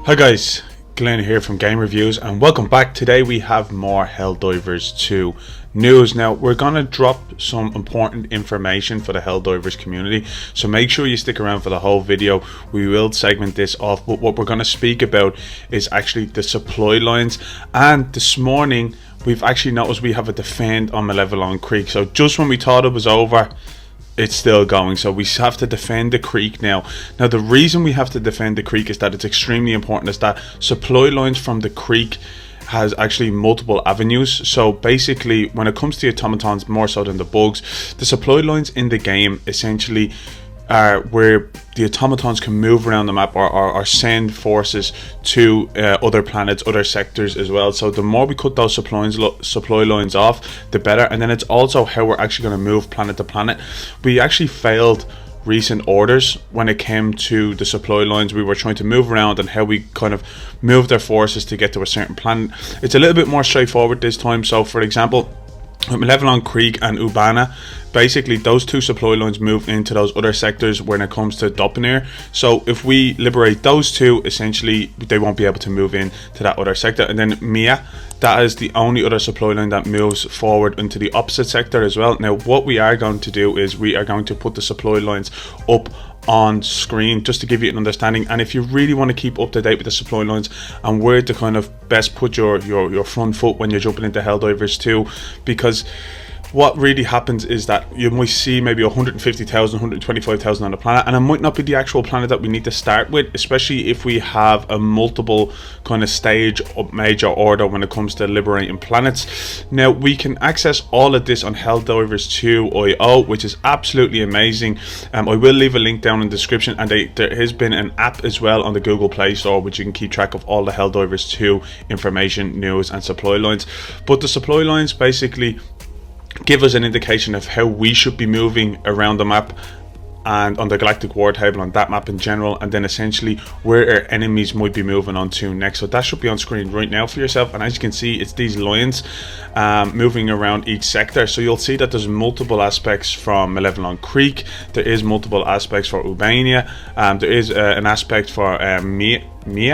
Hi guys, Glenn here from Game Reviews and welcome back. Today we have more Helldivers 2 news. Now we're going to drop some important information for the Helldivers community, so make sure you stick around for the whole video. We will segment this off, but what we're going to speak about is actually the supply lines. And this morning we've actually noticed we have a defend on Malevelon Creek. So just when we thought it was over, it's still going, so we have to defend the creek now. Now the reason we have to defend the creek is that it's extremely important, is that supply lines from the creek has actually multiple avenues. So basically when it comes to the automatons, more so than the bugs, the supply lines in the game essentially are where the automatons can move around the map or send forces to other planets, other sectors as well. So the more we cut those supply lines off, the better. And then it's also how we're actually going to move planet to planet. We actually failed recent orders when it came to the supply lines. We were trying to move around and how we kind of move their forces to get to a certain planet. It's a little bit more straightforward this time. So for example, with Malevelon Creek and Urbana, basically those two supply lines move into those other sectors when it comes to Doppelnir. So if we liberate those two, essentially they won't be able to move in to that other sector. And then Mia, that is the only other supply line that moves forward into the opposite sector as well. Now what we are going to do is we are going to put the supply lines up on screen just to give you an understanding. And if you really want to keep up to date with the supply lines and where to kind of best put your front foot when you're jumping into Helldivers 2, because what really happens is that you might see maybe 150,000, 125,000 on the planet, and it might not be the actual planet that we need to start with, especially if we have a multiple kind of stage of major order when it comes to liberating planets. Now we can access all of this on Helldivers 2.io, which is absolutely amazing. I will leave a link down in the description, and there has been an app as well on the Google Play Store which you can keep track of all the Helldivers 2 information, news and supply lines. But the supply lines basically give us an indication of how we should be moving around the map and on the Galactic War table, on that map in general, and then essentially where our enemies might be moving on to next. So that should be on screen right now for yourself, and as you can see, it's these lines moving around each sector. So you'll see that there's multiple aspects from Malevelon Creek, there is multiple aspects for Urbania, there is an aspect for Maya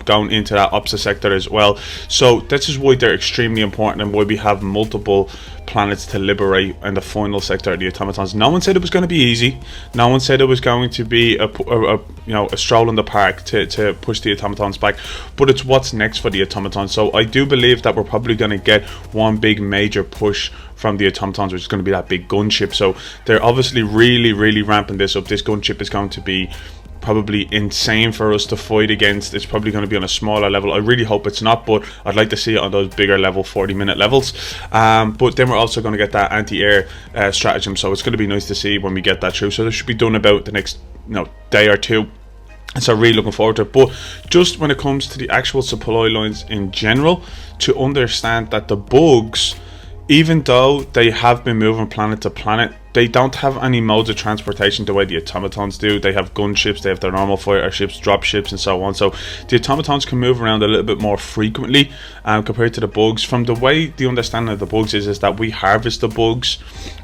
going into that opposite sector as well. So this is why they're extremely important and why we have multiple planets to liberate in the final sector of the automatons. No one said it was going to be easy. No one said it was going to be a stroll in the park to push the automatons back, but it's what's next for the automatons. So I do believe that we're probably going to get one big major push from the automatons, which is going to be that big gunship. So they're obviously really ramping this up. This gunship is going to be probably insane for us to fight against. It's probably going to be on a smaller level. I really hope it's not, but I'd like to see it on those bigger level 40-minute levels. But then we're also going to get that anti-air stratagem, so it's going to be nice to see when we get that through. So this should be done about the next day or two, so really looking forward to it. But just when it comes to the actual supply lines in general, to understand that the bugs, even though they have been moving planet to planet, they don't have any modes of transportation the way the automatons do. They have gunships, they have their normal fighter ships, drop ships and so on. So the automatons can move around a little bit more frequently compared to the bugs. From the way the understanding of the bugs is that we harvest the bugs,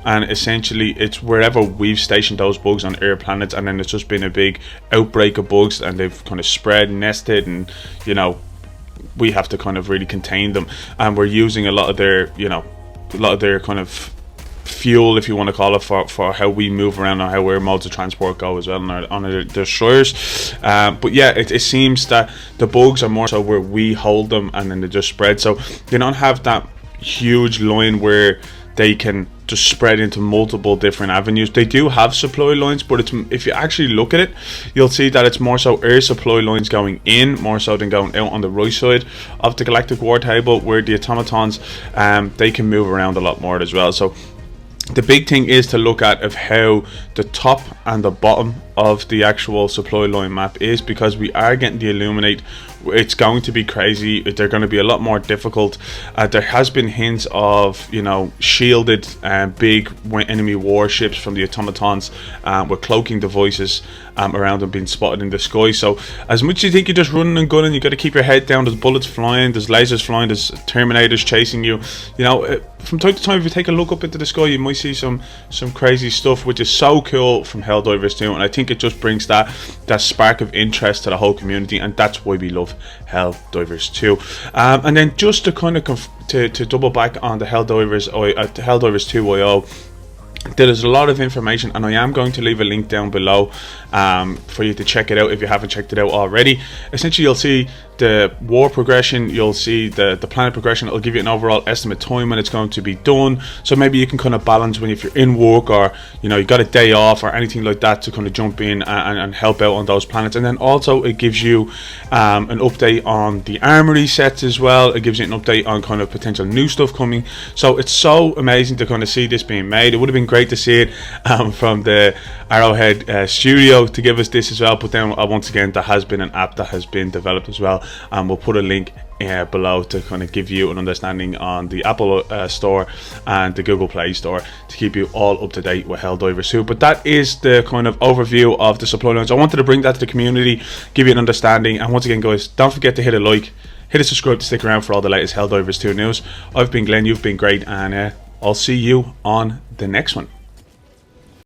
and essentially it's wherever we've stationed those bugs on air planets, and then it's just been a big outbreak of bugs and they've kind of spread, nested, and we have to kind of really contain them, and we're using a lot of their kind of fuel, if you want to call it, for how we move around and how our modes of transport go as well on our destroyers. But yeah, it seems that the bugs are more so where we hold them and then they just spread. So they don't have that huge line where they can just spread into multiple different avenues. They do have supply lines, but if you actually look at it, you'll see that it's more so air supply lines going in more so than going out on the right side of the Galactic War table, where the automatons they can move around a lot more as well. So the big thing is to look at of how the top and the bottom of the actual supply line map is, because we are getting the Illuminate. It's going to be crazy. They're going to be a lot more difficult. There has been hints of shielded big enemy warships from the automatons with cloaking devices around them being spotted in the sky. So as much as you think you're just running and gunning, you got to keep your head down. There's bullets flying, there's lasers flying, there's Terminators chasing you. From time to time, if you take a look up into the sky, you might see some crazy stuff, which is so cool from Helldivers 2. And I think think it just brings that spark of interest to the whole community, and that's why we love Helldivers 2. And then just to kind of to double back on the Helldivers 2.io, there is a lot of information, and I am going to leave a link down below for you to check it out if you haven't checked it out already. Essentially, you'll see the war progression, you'll see the planet progression. It'll give you an overall estimate time when it's going to be done, so maybe you can kind of balance when if you're in work, or you know, you got a day off or anything like that, to kind of jump in and help out on those planets. And then also it gives you an update on the armory sets as well. It gives you an update on kind of potential new stuff coming. So it's so amazing to kind of see this being made. It would have been great to see it from the Arrowhead studio to give us this as well, but then once again, there has been an app that has been developed as well, and we'll put a link below to kind of give you an understanding on the Apple Store and the Google Play Store to keep you all up to date with Helldivers 2. But that is the kind of overview of the supply lines. I wanted to bring that to the community, give you an understanding, and once again, guys, don't forget to hit a like, hit a subscribe to stick around for all the latest Helldivers 2 news. I've been Glenn, you've been great, and I'll see you on the next one.